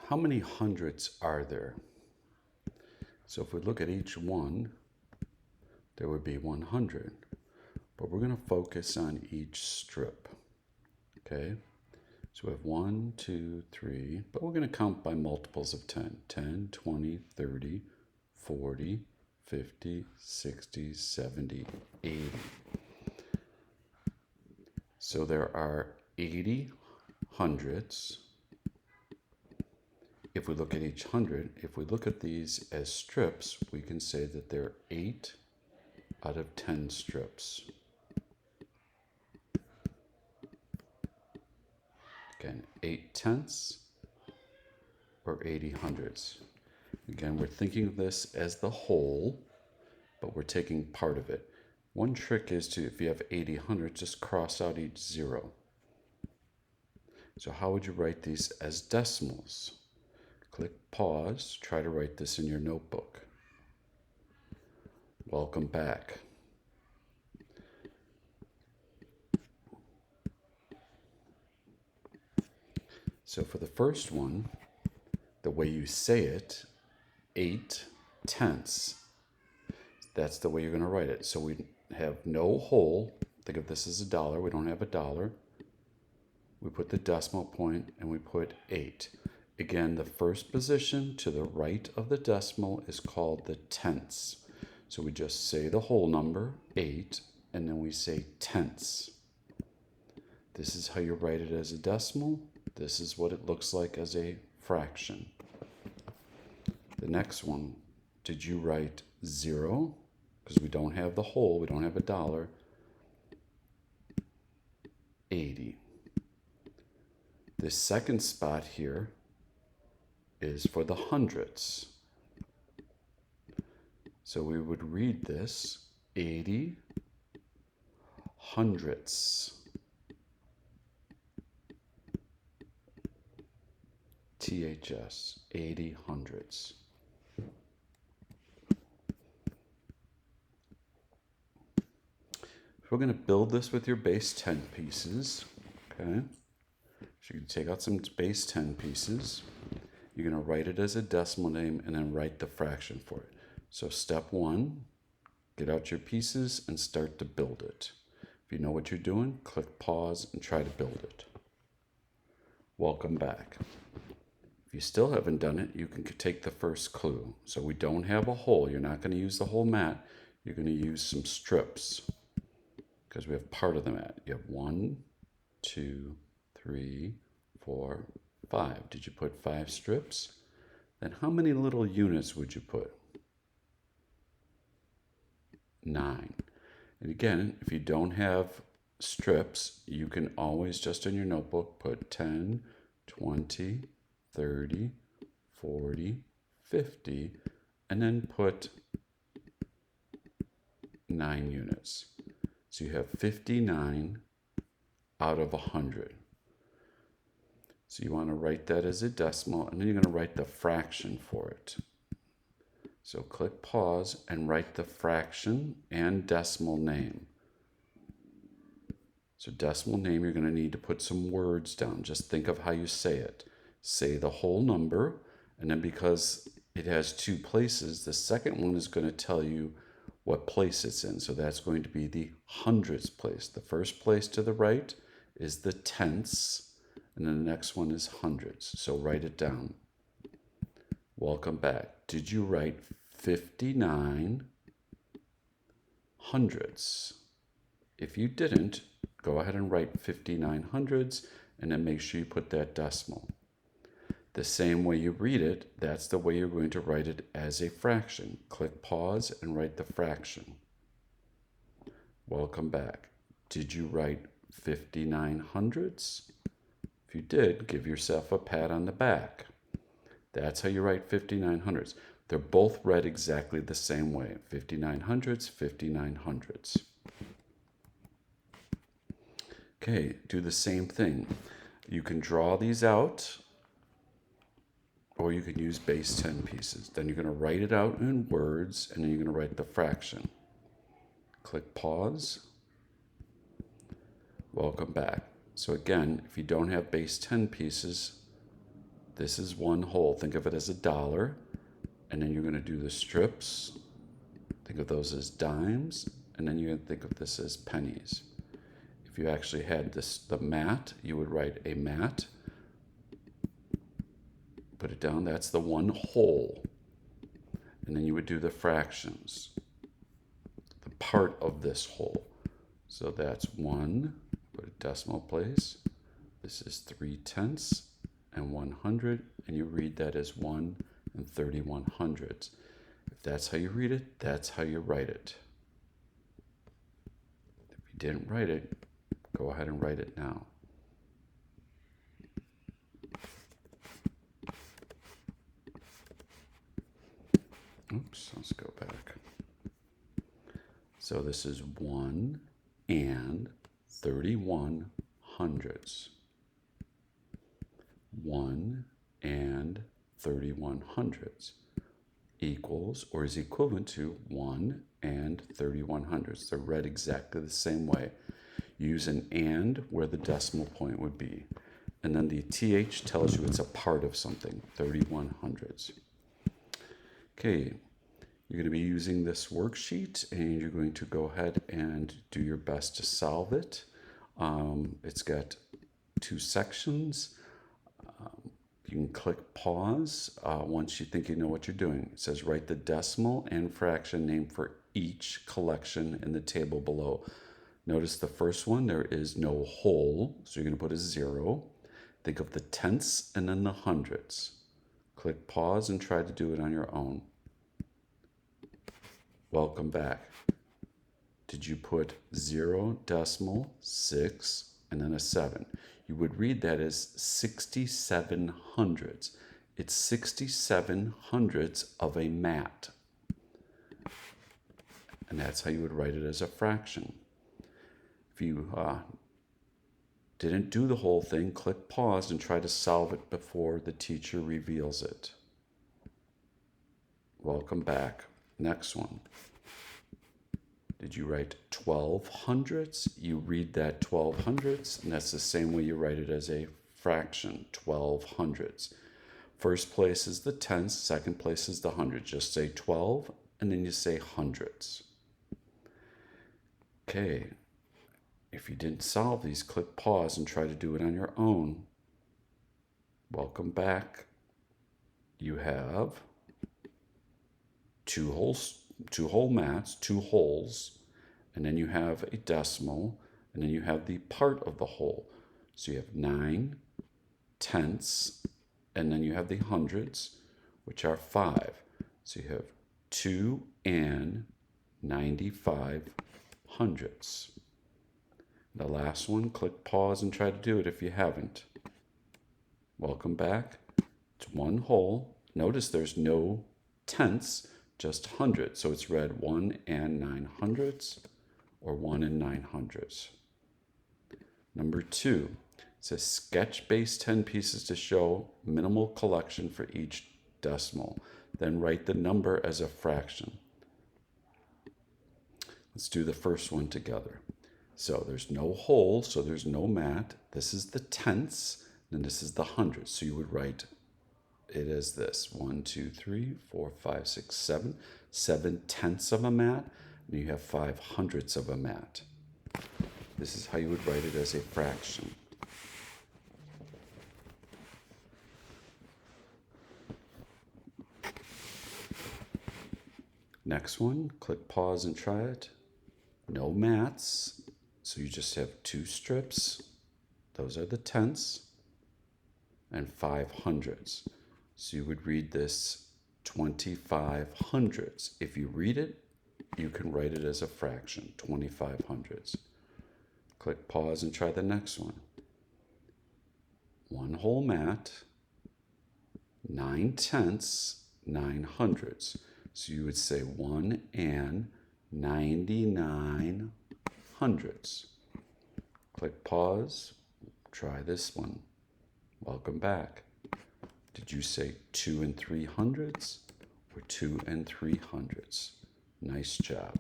how many hundreds are there? So if we look at each one, there would be 100. But we're going to focus on each strip. Okay? So we have 1, 2, 3, but we're going to count by multiples of 10. 10, 20, 30, 40, 50, 60, 70, 80. So there are 80 hundreds. If we look at each hundred, if we look at these as strips, we can say that there are 8 out of 10 strips. Again, 8 tenths or 80 hundredths. Again, we're thinking of this as the whole, but we're taking part of it. One trick is to, if you have 80 hundredths, just cross out each zero. So how would you write these as decimals? Click pause, try to write this in your notebook. Welcome back. So for the first one, the way you say it, 8 tenths. That's the way you're going to write it. So we have no whole. Think of this as a dollar. We don't have a dollar. We put the decimal point and we put 8. Again, the first position to the right of the decimal is called the tenths. So we just say the whole number, 8, and then we say tenths. This is how you write it as a decimal. This is what it looks like as a fraction. The next one, did you write 0? Because we don't have the whole, we don't have a dollar. 80. The second spot here is for the hundredths. So we would read this 80 hundredths. THS, 80 hundredths. We're going to build this with your base 10 pieces. Okay. So you can take out some base 10 pieces. You're going to write it as a decimal name and then write the fraction for it. So step 1, get out your pieces and start to build it. If you know what you're doing, click pause and try to build it. Welcome back. If you still haven't done it, you can take the first clue. So we don't have a whole. You're not going to use the whole mat. You're going to use some strips because we have part of the mat. You have 1, 2, 3, 4, 5. Did you put 5 strips? Then how many little units would you put? 9. And again, if you don't have strips, you can always just in your notebook put 10, 20, 30, 40, 50, and then put 9 units. So you have 59 out of 100. So you want to write that as a decimal, and then you're going to write the fraction for it. So click pause and write the fraction and decimal name. So decimal name, you're going to need to put some words down. Just think of how you say it. Say the whole number, and then because it has 2 places, the second one is going to tell you what place it's in. So that's going to be the hundredths place. The first place to the right is the tenths, and then the next one is hundreds. So write it down. Welcome back. Did you write 59 hundredths? If you didn't, go ahead and write 59 hundredths and then make sure you put that decimal. The same way you read it, that's the way you're going to write it as a fraction. Click pause and write the fraction. Welcome back. Did you write 59 hundredths? If you did, give yourself a pat on the back. That's how you write 59 hundredths. They're both read exactly the same way. 59 hundredths, 59 hundredths. Okay, do the same thing. You can draw these out, or you can use base 10 pieces. Then you're going to write it out in words, and then you're going to write the fraction. Click pause. Welcome back. So again, if you don't have base 10 pieces, This is one whole. Think of it as a dollar. And then you're going to do the strips. Think of those as dimes. And then you're going to think of this as pennies. If you actually had the mat, you would write a mat. Put it down. That's the one whole. And then you would do the fractions. The part of this whole. So that's 1. Put a decimal place. This is 3/10 and 100. And you read that as 1 and 31/100. If that's how you read it, that's how you write it. If you didn't write it, go ahead and write it now. Oops, let's go back. So this is 1 and 31/100. 1 and 31/100 equals or is equivalent to 1 and 31/100. They're read exactly the same way. Use an and where the decimal point would be. And then the TH tells you it's a part of something, 31/100. Okay, you're going to be using this worksheet and you're going to go ahead and do your best to solve it. It's got 2 sections. You can click pause once you think you know what you're doing. It says write the decimal and fraction name for each collection in the table below. Notice the first one, there is no whole, so you're going to put a 0. Think of the tenths and then the hundreds. Click pause and try to do it on your own. Welcome back. Did you put 0.6 and then a 7? You would read that as 67/100. It's 67/100 of a mat. And that's how you would write it as a fraction. If you didn't do the whole thing, click pause and try to solve it before the teacher reveals it. Welcome back. Next one. Did you write 12/100? You read that 12/100, and that's the same way you write it as a fraction, 12/100. First place is the tenths, second place is the hundreds. Just say 12, and then you say hundreds. Okay, if you didn't solve these, click pause and try to do it on your own. Welcome back. You have two whole mats, 2 wholes, and then you have a decimal, and then you have the part of the whole. So you have 9/10, and then you have the hundreds, which are 5. So you have 2 and 95/100. The last one, click pause and try to do it if you haven't. Welcome back. It's 1 whole. Notice there's no tenths, just hundreds. So it's read 1 and 9/100 or 1 and 9/100. Number 2, it says sketch base 10 pieces to show minimal collection for each decimal. Then write the number as a fraction. Let's do the first one together. So there's no whole, so there's no mat. This is the tenths, and this is the hundreds. So you would write it as this: 1, 2, 3, 4, 5, 6, 7. 7/10 of a mat, and you have 5/100 of a mat. This is how you would write it as a fraction. Next one, click pause and try it. No mats, so you just have 2 strips. Those are the tenths and 5/100. So you would read this 25/100. If you read it, you can write it as a fraction, 25/100. Click pause and try the next one. 1 whole mat, 9/10, 9/100. So you would say 1 and 99/100. Click pause, try this one. Welcome back. Did you say 2 and 3/100 or 2 and 3/100? Nice job.